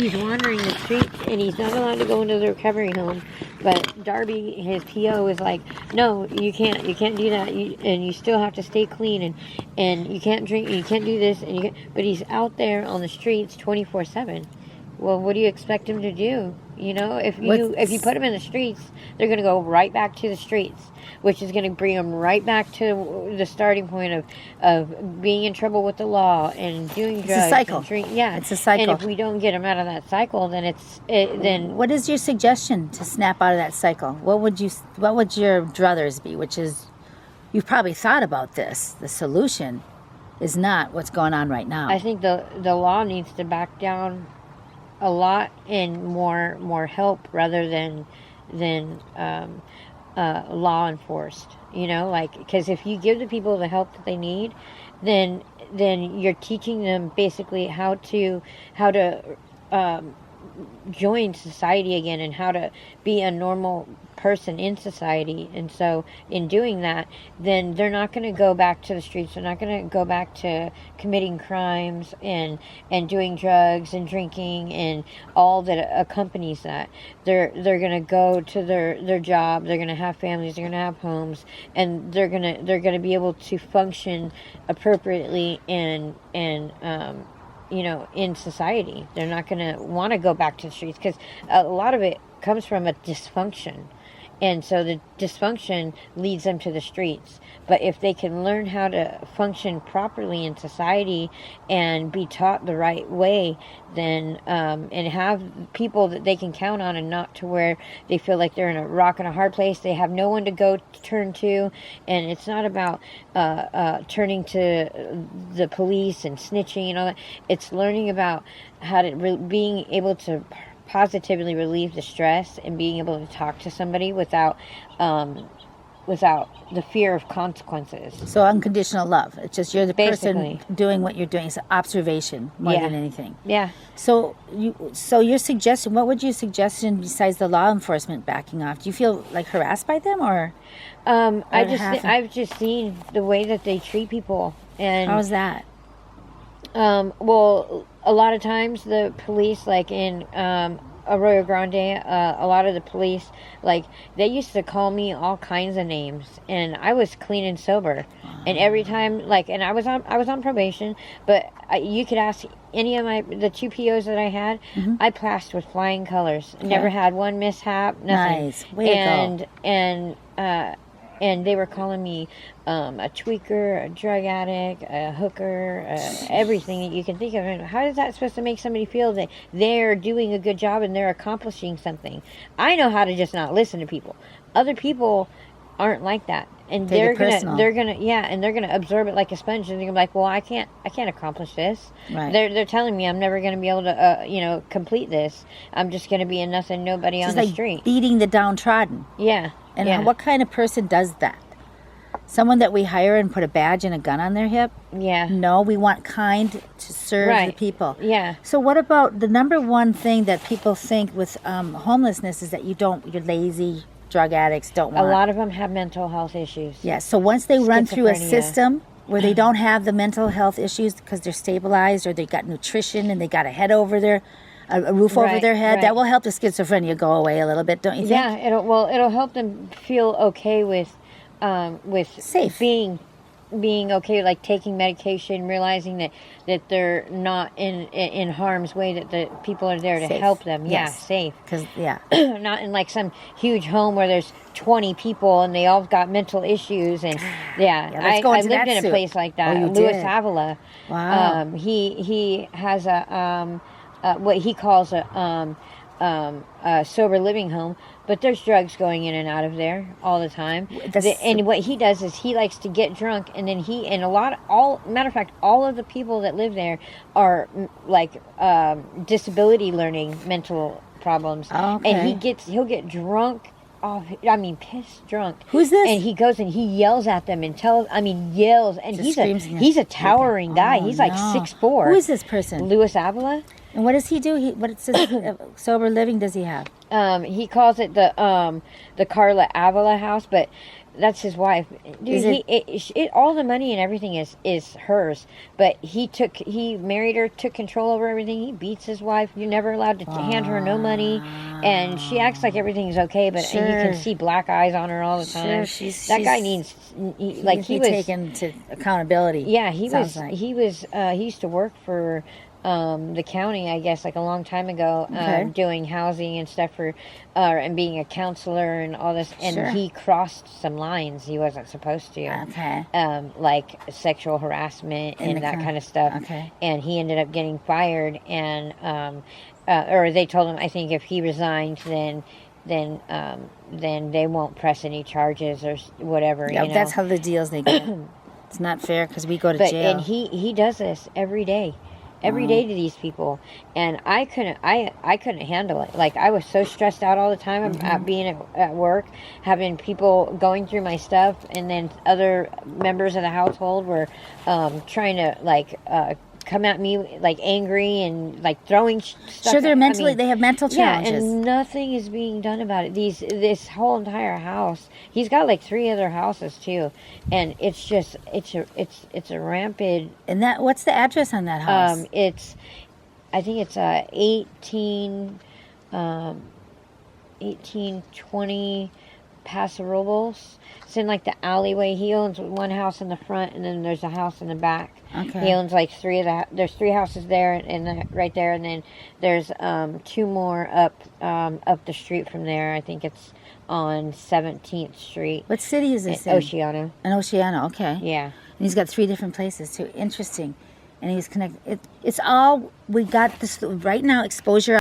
he's wandering the streets, and he's not allowed to go into the recovery home. But Darby, his PO, is like, no, you can't do that, and you still have to stay clean, and you can't drink, and you can't do this, but he's out there on the streets 24/7. Well, what do you expect him to do? You know, if you put him in the streets, they're going to go right back to the streets, which is going to bring them right back to the starting point of being in trouble with the law and doing drugs. It's a cycle. It's a cycle. And if we don't get him out of that cycle, then then. What is your suggestion to snap out of that cycle? What would your druthers be? Which is, you've probably thought about this. The solution is not what's going on right now. I think the law needs to back down a lot and more help rather than law enforced, you know, like, because if you give the people the help that they need, then you're teaching them basically how to join society again and how to be a normal person in society. And so in doing that, then they're not going to go back to the streets. They're not going to go back to committing crimes and doing drugs and drinking and all that accompanies that. They're going to go to their job. They're going to have families. They're going to have homes, and they're going to be able to function appropriately and you know, in society. They're not going to want to go back to the streets because a lot of it comes from a dysfunction. And so the dysfunction leads them to the streets. But if they can learn how to function properly in society and be taught the right way, then and have people that they can count on, and not to where they feel like they're in a rock and a hard place, they have no one to turn to. And it's not about turning to the police and snitching and all that. It's learning about how to being able to positively relieve the stress and being able to talk to somebody without the fear of consequences. So unconditional love. It's just you're the Basically. person doing what you're doing. It's observation more than anything. Yeah. So your suggestion, what would your suggestion besides the law enforcement backing off? Do you feel like harassed by them or? I've just seen the way that they treat people. And how's that? Well, a lot of times the police, like in Arroyo Grande, a lot of the police, like, they used to call me all kinds of names, and I was clean and sober. And every time, like, and I was on probation, but you could ask any of the two POs that I had, I passed with flying colors. Never had one mishap, nothing. Nice. Way to go. And they were calling me a tweaker, a drug addict, a hooker, everything that you can think of. And how is that supposed to make somebody feel that they're doing a good job and they're accomplishing something? I know how to just not listen to people. Other people aren't like that, and they're gonna absorb it like a sponge, and they're gonna be like, well, I can't accomplish this. Right. They're telling me I'm never gonna be able to complete this. I'm just gonna be a nothing nobody on the street, beating the downtrodden. Yeah. And what kind of person does that? Someone that we hire and put a badge and a gun on their hip? Yeah. No, we want kind to serve the people. Yeah. So what about the number one thing that people think with homelessness is that you're lazy, drug addicts don't want. A lot of them have mental health issues. Yeah, so once they run through a Schizophrenia. system where they don't have the mental health issues because they're stabilized or they got nutrition and they got a head over their a roof over their head, that will help the schizophrenia go away a little bit, don't you think? Yeah, it'll help them feel okay with safe being okay, like taking medication, realizing that they're not in harm's way, that the people are there to help them. Yes. Yeah, safe. Because not in like some huge home where there's 20 people and they all got mental issues and I lived in a place like that. Luis Avila. Wow. He has a what he calls a sober living home, but there's drugs going in and out of there all the time. And what he does is he likes to get drunk, and then matter of fact, all of the people that live there are like disability learning mental problems. Okay. And he'll get drunk. Pissed drunk. Who's this? And he goes and he yells at them and yells. And Just he's a towering guy. He's like 6'4". Who is this person? Luis Avila. And what does he do? What's his sober living does he have? He calls it the Carla Avila house, but that's his wife. Dude, all the money and everything is hers. But he married her, took control over everything. He beats his wife. You're never allowed to hand her no money, and she acts like everything's okay. But and you can see black eyes on her all the time. That guy needs he was taken to accountability. Yeah, he used to work for the county, I guess, like a long time ago, doing housing and stuff for, and being a counselor and all this. And he crossed some lines he wasn't supposed to. Okay. Like sexual harassment and that kind of stuff. Okay. And he ended up getting fired. And or they told him, I think, if he resigned, then they won't press any charges or whatever. Yeah, you know? that's how the deals they get. It's not fair because we go to jail. And he does this every day. Every day to these people, and I couldn't handle it. Like, I was so stressed out all the time about being at work, having people going through my stuff, and then other members of the household were trying to come at me like angry and like throwing stuff. Sure, they're mentally they have mental challenges. Yeah, and nothing is being done about it. This whole entire house. He's got like 3 other houses too, and it's just it's a rampant. And what's the address on that house? I think it's 1820 Paso Robles. It's in like the alleyway. He owns one house in the front, and then there's a house in the back. Okay. He owns like there's 3 houses there and right there, and then there's 2 more up the street from there. I think it's on 17th Street. What city is this in? Oceano. In Oceano, okay. Yeah. And he's got 3 different places too. Interesting. And he's connected. It's all we got this right now. Exposure